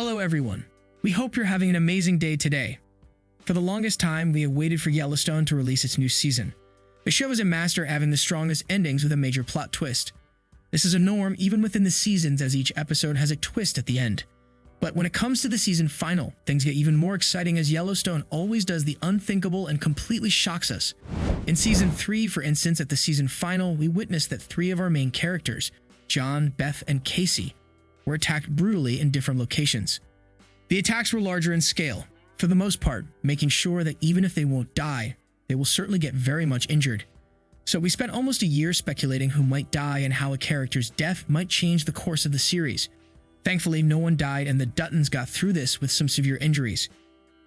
Hello everyone. We hope you're having an amazing day today. For the longest time, we have waited for Yellowstone to release its new season. The show is a master at having the strongest endings with a major plot twist. This is a norm even within the seasons, as each episode has a twist at the end. But when it comes to the season final, things get even more exciting, as Yellowstone always does the unthinkable and completely shocks us. In Season 3, for instance, at the season final, we witnessed that 3 of our main characters, John, Beth, and Casey, were attacked brutally in different locations. The attacks were larger in scale, for the most part, making sure that even if they won't die, they will certainly get very much injured. So we spent almost a year speculating who might die and how a character's death might change the course of the series. Thankfully, no one died, and the Duttons got through this with some severe injuries.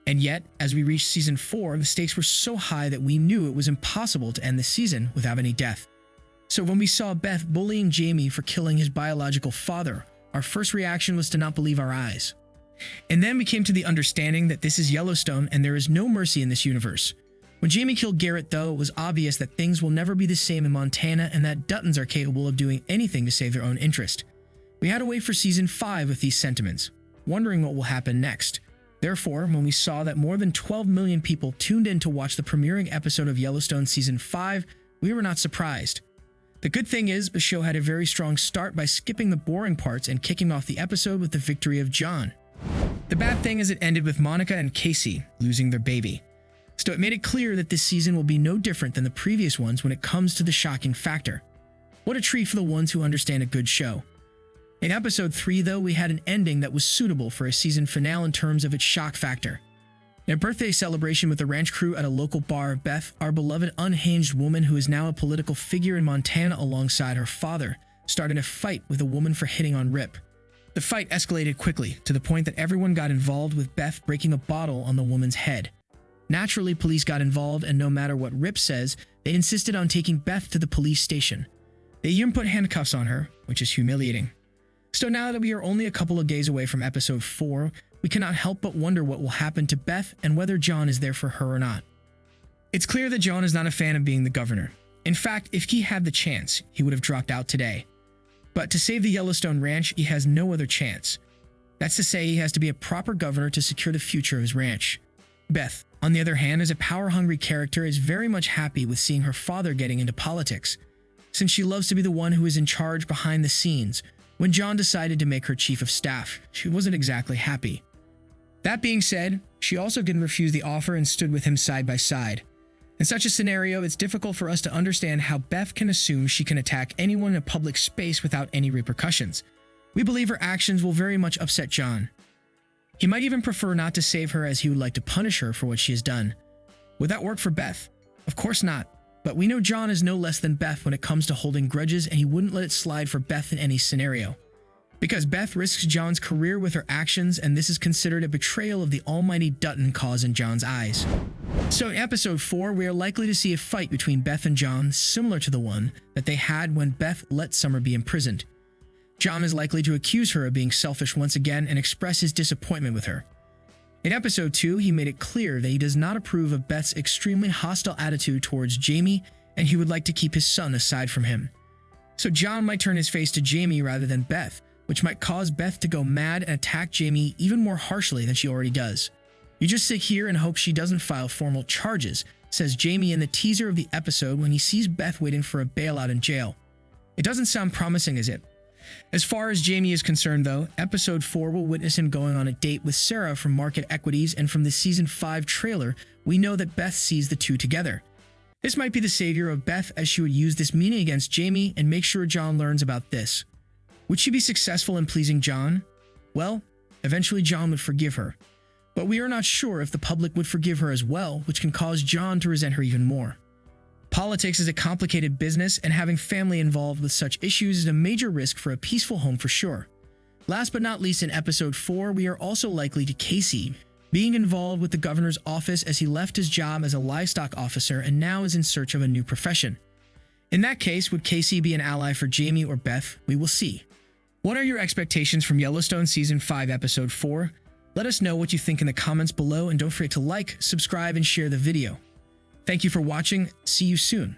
And yet, as we reached Season 4, the stakes were so high that we knew it was impossible to end the season without any death. So when we saw Beth bullying Jamie for killing his biological father, our first reaction was to not believe our eyes. And then we came to the understanding that this is Yellowstone and there is no mercy in this universe. When Jamie killed Garrett, though, it was obvious that things will never be the same in Montana and that Duttons are capable of doing anything to save their own interest. We had to wait for Season 5 with these sentiments, wondering what will happen next. Therefore, when we saw that more than 12 million people tuned in to watch the premiering episode of Yellowstone Season 5, we were not surprised. The good thing is, the show had a very strong start by skipping the boring parts and kicking off the episode with the victory of John. The bad thing is it ended with Monica and Casey losing their baby. So it made it clear that this season will be no different than the previous ones when it comes to the shocking factor. What a treat for the ones who understand a good show. In episode 3, though, we had an ending that was suitable for a season finale in terms of its shock factor. In a birthday celebration with the ranch crew at a local bar, Beth, our beloved unhinged woman who is now a political figure in Montana alongside her father, started a fight with a woman for hitting on Rip. The fight escalated quickly, to the point that everyone got involved, with Beth breaking a bottle on the woman's head. Naturally, police got involved, and no matter what Rip says, they insisted on taking Beth to the police station. They even put handcuffs on her, which is humiliating. So now that we are only a couple of days away from episode 4, we cannot help but wonder what will happen to Beth and whether John is there for her or not. It's clear that John is not a fan of being the governor. In fact, if he had the chance, he would have dropped out today. But to save the Yellowstone ranch, he has no other chance. That's to say, he has to be a proper governor to secure the future of his ranch. Beth, on the other hand, as a power-hungry character, is very much happy with seeing her father getting into politics, since she loves to be the one who is in charge behind the scenes. When John decided to make her chief of staff, she wasn't exactly happy. That being said, she also didn't refuse the offer and stood with him side by side. In such a scenario, it's difficult for us to understand how Beth can assume she can attack anyone in a public space without any repercussions. We believe her actions will very much upset John. He might even prefer not to save her, as he would like to punish her for what she has done. Would that work for Beth? Of course not. But we know John is no less than Beth when it comes to holding grudges, and he wouldn't let it slide for Beth in any scenario. Because Beth risks John's career with her actions, and this is considered a betrayal of the almighty Dutton cause in John's eyes. So in episode 4, we are likely to see a fight between Beth and John similar to the one that they had when Beth let Summer be imprisoned. John is likely to accuse her of being selfish once again and express his disappointment with her. In episode 2, he made it clear that he does not approve of Beth's extremely hostile attitude towards Jamie, and he would like to keep his son aside from him. So John might turn his face to Jamie rather than Beth, which might cause Beth to go mad and attack Jamie even more harshly than she already does. "You just sit here and hope she doesn't file formal charges," says Jamie in the teaser of the episode when he sees Beth waiting for a bailout in jail. It doesn't sound promising, is it? As far as Jamie is concerned, though, episode 4 will witness him going on a date with Sarah from Market Equities, and from the season 5 trailer, we know that Beth sees the two together. This might be the savior of Beth, as she would use this meeting against Jamie and make sure John learns about this. Would she be successful in pleasing John? Well, eventually John would forgive her. But we are not sure if the public would forgive her as well, which can cause John to resent her even more. Politics is a complicated business, and having family involved with such issues is a major risk for a peaceful home for sure. Last but not least, in episode 4, we are also likely to Casey being involved with the governor's office, as he left his job as a livestock officer and now is in search of a new profession. In that case, would Casey be an ally for Jamie or Beth? We will see. What are your expectations from Yellowstone Season 5 Episode 4? Let us know what you think in the comments below, and don't forget to like, subscribe, and share the video. Thank you for watching. See you soon.